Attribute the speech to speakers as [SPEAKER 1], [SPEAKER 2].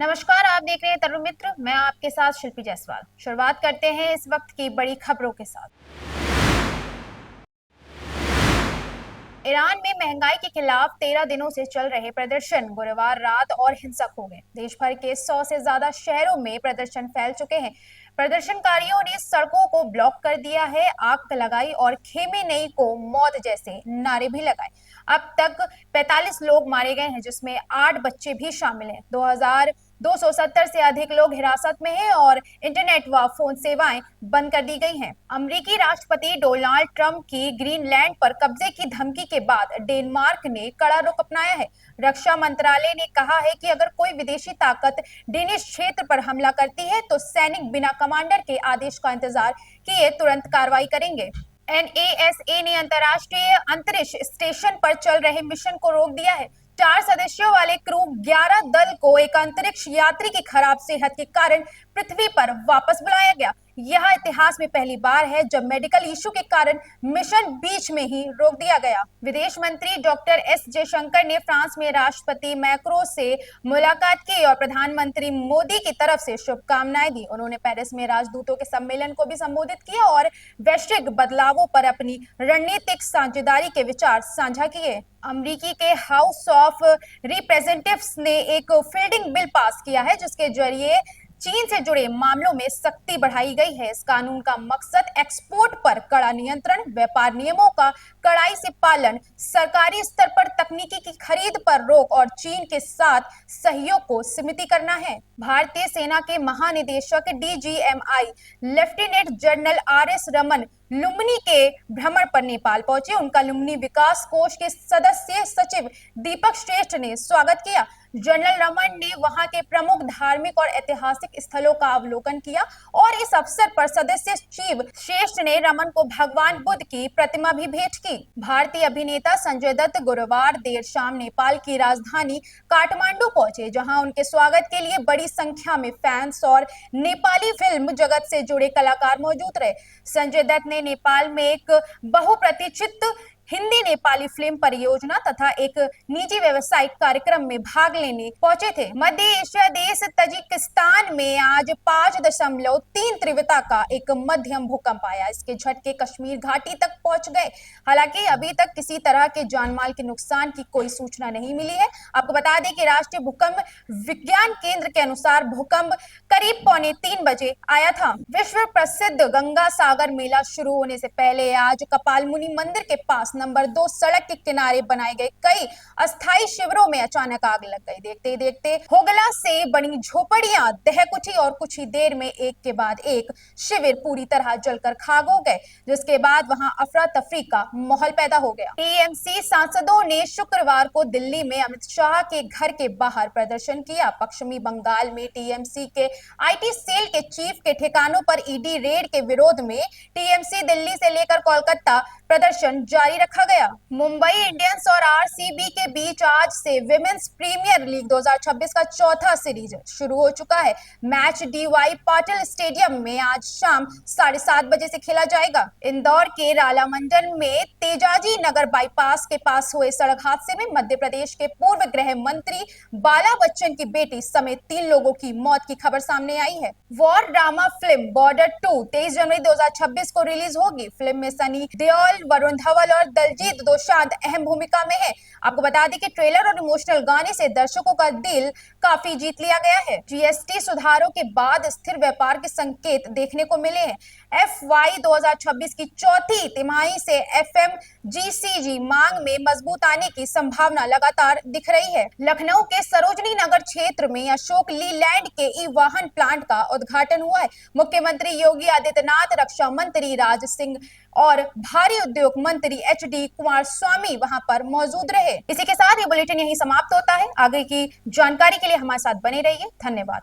[SPEAKER 1] नमस्कार, आप देख रहे हैं तरुण मित्र। मैं आपके साथ शिल्पी जायसवाल। शुरुआत करते हैं इस वक्त की बड़ी खबरों के साथ। ईरान में महंगाई के खिलाफ 13 दिनों से चल रहे प्रदर्शन गुरुवार रात और हिंसक हो गए। देश भर के 100 से ज्यादा शहरों में प्रदर्शन फैल चुके हैं। प्रदर्शनकारियों ने सड़कों को ब्लॉक कर दिया है, आग लगाई और खेमेनेई को मौत जैसे नारे भी लगाए। अब तक 45 लोग मारे गए हैं, जिसमें 8 बच्चे भी शामिल हैं। 2270 से अधिक लोग हिरासत में हैं और इंटरनेट व फोन सेवाएं बंद कर दी गई हैं। अमेरिकी राष्ट्रपति डोनाल्ड ट्रंप की ग्रीनलैंड पर कब्जे की धमकी के बाद डेनमार्क ने कड़ा रुख अपनाया है। रक्षा मंत्रालय ने कहा है कि अगर कोई विदेशी ताकत डेनिश क्षेत्र पर हमला करती है तो सैनिक बिना कमांडर के आदेश का इंतजार किए तुरंत कार्रवाई करेंगे। एनएसए ने अंतर्राष्ट्रीय अंतरिक्ष स्टेशन पर चल रहे मिशन को रोक दिया है। 4 सदस्यों वाले क्रू 11 दल को एक अंतरिक्ष यात्री की खराब सेहत के कारण पृथ्वी पर वापस बुलाया गया। यह इतिहास में पहली बार है जब मेडिकल इशू के कारण मिशन बीच में ही रोक दिया गया। विदेश मंत्री डॉक्टर एस जयशंकर ने फ्रांस में राष्ट्रपति मैक्रो से मुलाकात की और प्रधानमंत्री मोदी की तरफ से शुभकामनाएं दी। उन्होंने पेरिस में राजदूतों के सम्मेलन को भी संबोधित किया और वैश्विक बदलावों पर अपनी रणनीतिक साझेदारी के विचार साझा किए। अमेरिकी के हाउस ऑफ रिप्रेजेंटेटिव्स ने एक फील्डिंग बिल पास किया है, जिसके जरिए चीन से जुड़े मामलों में सख्ती बढ़ाई गई है। इस कानून का मकसद एक्सपोर्ट पर कड़ा नियंत्रण, व्यापार नियमों का कड़ाई से पालन, सरकारी स्तर पर तकनीकी की खरीद पर रोक और चीन के साथ सहयोग को सीमित करना है। भारतीय सेना के महानिदेशक DGMI lieutenant general RS Raman Lumbini के भ्रमण पर नेपाल पहुंचे। उनका लुम्बिनी विकास कोष के सदस्य सचिव दीपक श्रेष्ठ ने स्वागत किया। जनरल रमन ने वहां के प्रमुख धार्मिक और ऐतिहासिक स्थलों का अवलोकन किया और इस अवसर पर सदस्य सचिव श्रेष्ठ ने रमन को भगवान बुद्ध की प्रतिमा भी भेंट की। भारतीय अभिनेता संजय दत्त गुरुवार देर शाम नेपाल की राजधानी काठमांडू पहुंचे, जहां उनके स्वागत के लिए बड़ी संख्या में फैंस और नेपाली फिल्म जगत से जुड़े कलाकार मौजूद रहे। संजय दत्त ने नेपाल में एक बहुप्रतीक्षित हिंदी नेपाली फिल्म परियोजना तथा एक निजी व्यावसायिक कार्यक्रम में भाग लेने पहुंचे थे। मध्य एशिया देश तजिकिस्तान में आज 5.3 तीव्रता का एक मध्यम भूकंप आया। इसके झटके कश्मीर घाटी तक पहुंच गए। हालांकि अभी तक किसी तरह के जानमाल के नुकसान की कोई सूचना नहीं मिली है। आपको बता दें कि राष्ट्रीय भूकंप विज्ञान केंद्र के अनुसार भूकंप करीब 2:45 बजे आया था। विश्व प्रसिद्ध गंगा सागर मेला शुरू होने से पहले आज कपालमुनि मंदिर के पास नंबर 2 सड़क के किनारे बनाए गए कई अस्थायी शिविरों में अचानक आग लग गई। देखते देखते होगला से बनी झोपड़ियां दहक उठी और कुछ ही देर में एक के बाद एक शिविर पूरी तरह जलकर खाक हो गए, जिसके बाद वहां अफरा तफरी का माहौल पैदा हो गया। टीएमसी सांसदों ने शुक्रवार को दिल्ली में अमित शाह के घर के बाहर प्रदर्शन किया। पश्चिमी बंगाल में टीएमसी के आईटी सेल के चीफ के ठिकानों पर ईडी रेड के विरोध में टीएमसी दिल्ली से लेकर कोलकाता प्रदर्शन जारी रखा गया। मुंबई इंडियंस और आरसीबी के बीच आज से विमेंस प्रीमियर लीग 2026 का चौथा सीरीज शुरू हो चुका है। मैच डीवाई पाटिल स्टेडियम में आज शाम 7:30 बजे से खेला जाएगा। इंदौर के राला मंडल में तेजाजी नगर बाईपास के पास हुए सड़क हादसे में मध्य प्रदेश के पूर्व गृह मंत्री बाला बच्चन की बेटी समेत 3 लोगों की मौत की खबर सामने आई है। वॉर ड्रामा फिल्म बॉर्डर 2 23 जनवरी 2026 को रिलीज होगी। फिल्म में सनी देओल, वरुण धवन और दलजीत दोसांझ अहम भूमिका में है। आपको बता दें कि ट्रेलर और इमोशनल गाने से दर्शकों का दिल काफी जीत लिया गया है। जीएसटी सुधारों के बाद स्थिर व्यापार के संकेत देखने को मिले हैं। एफवाई 2026 की चौथी तिमाही से एफएमजीसीजी मांग में मजबूत आने की संभावना लगातार दिख रही है। लखनऊ के सरोजनी नगर क्षेत्र में अशोक लीलैंड के ई वाहन प्लांट का उद्घाटन हुआ है। मुख्यमंत्री योगी आदित्यनाथ, रक्षा मंत्री राज सिंह और भारी उद्योग मंत्री एचडी कुमारस्वामी वहां पर मौजूद रहे। इसी के साथ ये बुलेटिन यहीं समाप्त होता है। आगे की जानकारी के लिए हमारे साथ बने रहिए। धन्यवाद।